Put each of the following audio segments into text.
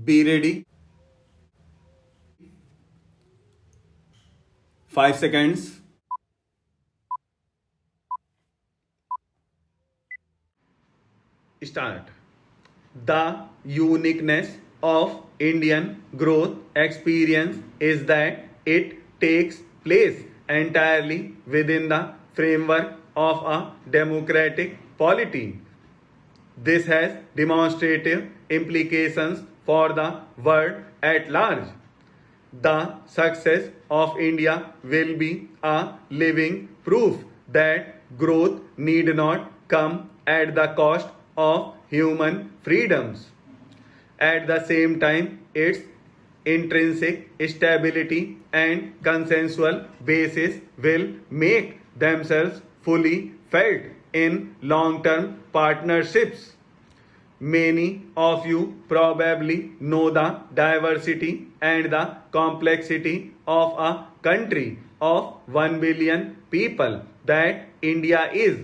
Be ready. 5 seconds. Start. The uniqueness of Indian growth experience is that it takes place entirely within the framework of a democratic polity. This has demonstrative implications for the world at large. The success of India will be a living proof that growth need not come at the cost of human freedoms. At the same time, its intrinsic stability and consensual basis will make themselves fully felt in long term partnerships. Many of you probably know the diversity and the complexity of a country of 1 billion people that India is.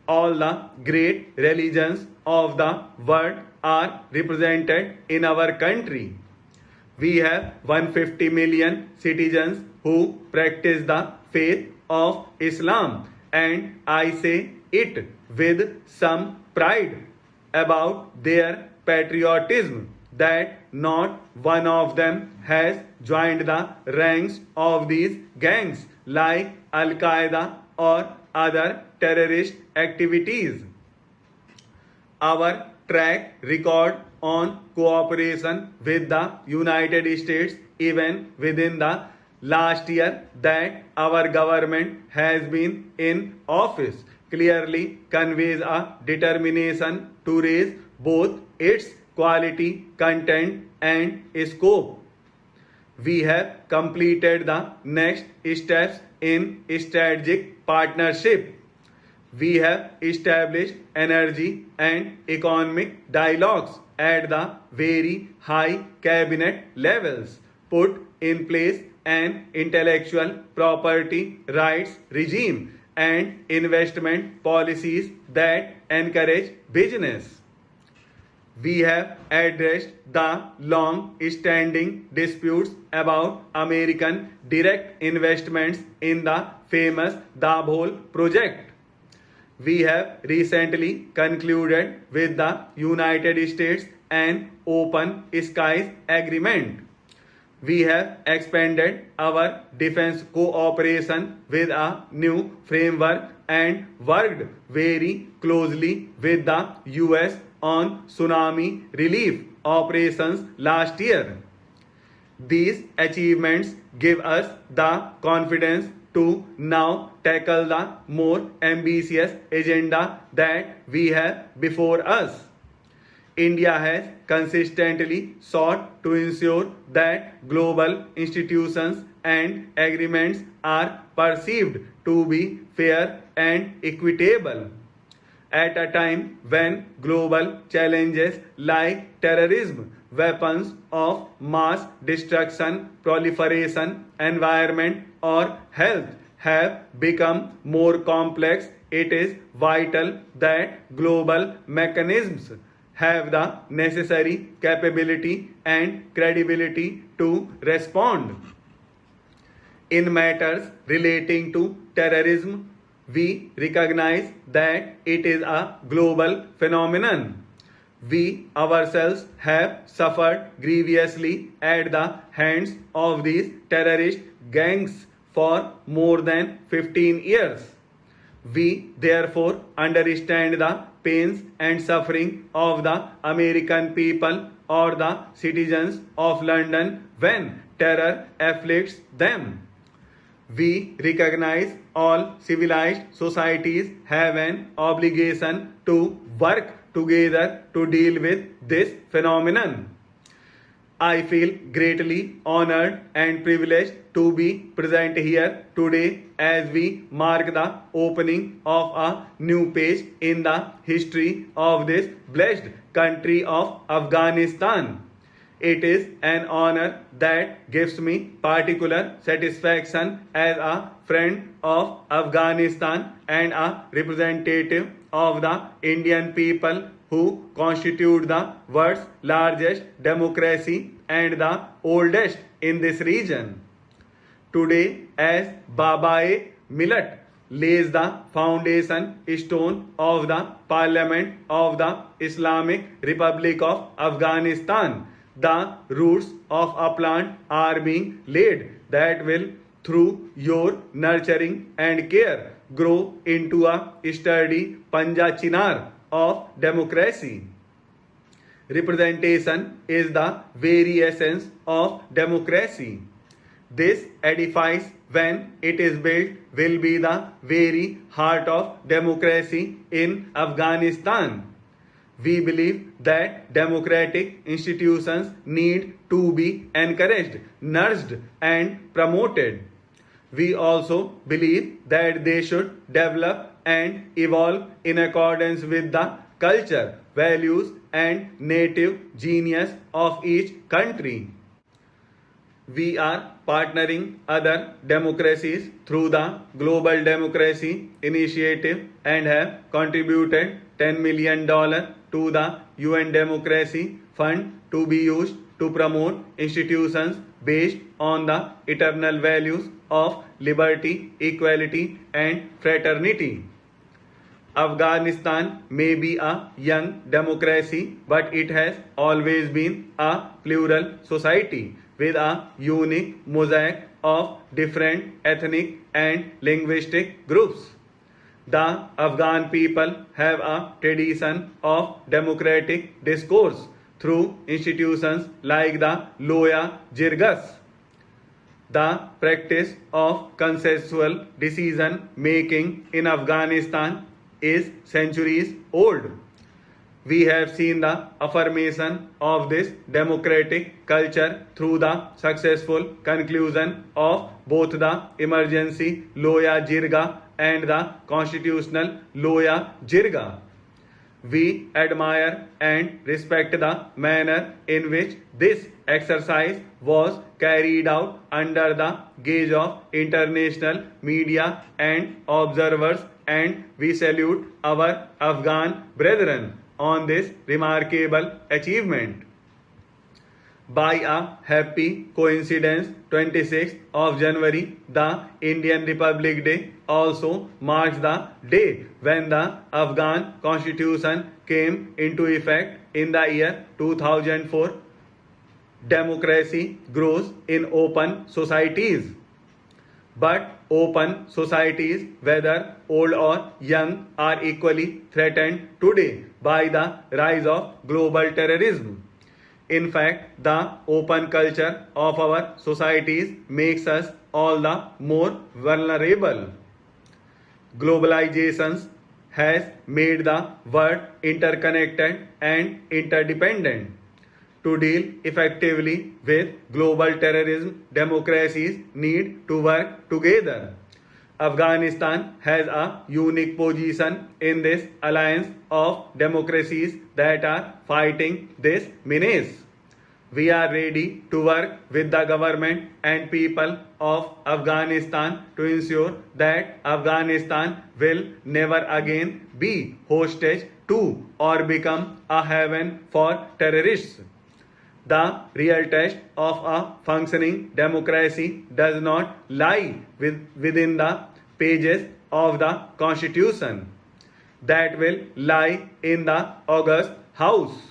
All the great religions of the world are represented in our country. We have 150 million citizens who practice the faith of Islam, and I say it with some pride about their patriotism that not one of them has joined the ranks of these gangs like Al Qaeda or other terrorist activities. Our track record on cooperation with the United States, even within the last year that our government has been in office, clearly conveys a determination to raise both its quality, content, and scope. We have completed the next steps in strategic partnership. We have established energy and economic dialogues at the very high cabinet levels, put in place an intellectual property rights regime and investment policies that encourage business. We have addressed the long standing disputes about American direct investments in the famous Dabhol project. We have recently concluded with the United States an open skies agreement. We have expanded our defense cooperation with a new framework and worked very closely with the US on tsunami relief operations last year. These achievements give us the confidence to now tackle the more ambitious agenda that we have before us. India has consistently sought to ensure that global institutions and agreements are perceived to be fair and equitable. At a time when global challenges like terrorism, weapons of mass destruction, proliferation, environment, or health have become more complex, it is vital that global mechanisms have the necessary capability and credibility to respond. In matters relating to terrorism, we recognize that it is a global phenomenon. We ourselves have suffered grievously at the hands of these terrorist gangs for more than 15 years. We therefore understand the pains and suffering of the American people or the citizens of London when terror afflicts them. We recognize all civilized societies have an obligation to work together to deal with this phenomenon. I feel greatly honored and privileged to be present here today as we mark the opening of a new page in the history of this blessed country of Afghanistan. It is an honor that gives me particular satisfaction as a friend of Afghanistan and a representative of the Indian people who constitute the world's largest democracy and the oldest in this region. Today, as Babae Millat lays the foundation stone of the Parliament of the Islamic Republic of Afghanistan, the roots of a plant are being laid that will, through your nurturing and care, grow into a sturdy Panja Chinar of democracy. Representation is the very essence of democracy. This edifice, when it is built, will be the very heart of democracy in Afghanistan. We believe that democratic institutions need to be encouraged, nurtured, and promoted. We also believe that they should develop and evolve in accordance with the culture, values, and native genius of each country. We are partnering other democracies through the Global Democracy Initiative and have contributed $10 million to the UN Democracy Fund to be used to promote institutions based on the eternal values of liberty, equality, and fraternity. Afghanistan may be a young democracy, but it has always been a plural society with a unique mosaic of different ethnic and linguistic groups. The Afghan people have a tradition of democratic discourse through institutions like the Loya Jirgas. The practice of consensual decision making in Afghanistan is centuries old. We have seen the affirmation of this democratic culture through the successful conclusion of both the emergency Loya Jirga and the constitutional Loya Jirga. We admire and respect the manner in which this exercise was carried out under the gaze of international media and observers, and we salute our Afghan brethren on this remarkable achievement. By a happy coincidence, 26th of January, the Indian Republic Day, also marks the day when the Afghan Constitution came into effect in the year 2004. Democracy grows in open societies. But open societies, whether old or young, are equally threatened today by the rise of global terrorism. In fact, the open culture of our societies makes us all the more vulnerable. Globalization has made the world interconnected and interdependent. To deal effectively with global terrorism, democracies need to work together. Afghanistan has a unique position in this alliance of democracies that are fighting this menace. We are ready to work with the government and people of Afghanistan to ensure that Afghanistan will never again be hostage to or become a haven for terrorists. The real test of a functioning democracy does not lie within the pages of the Constitution. That will lie in the August House.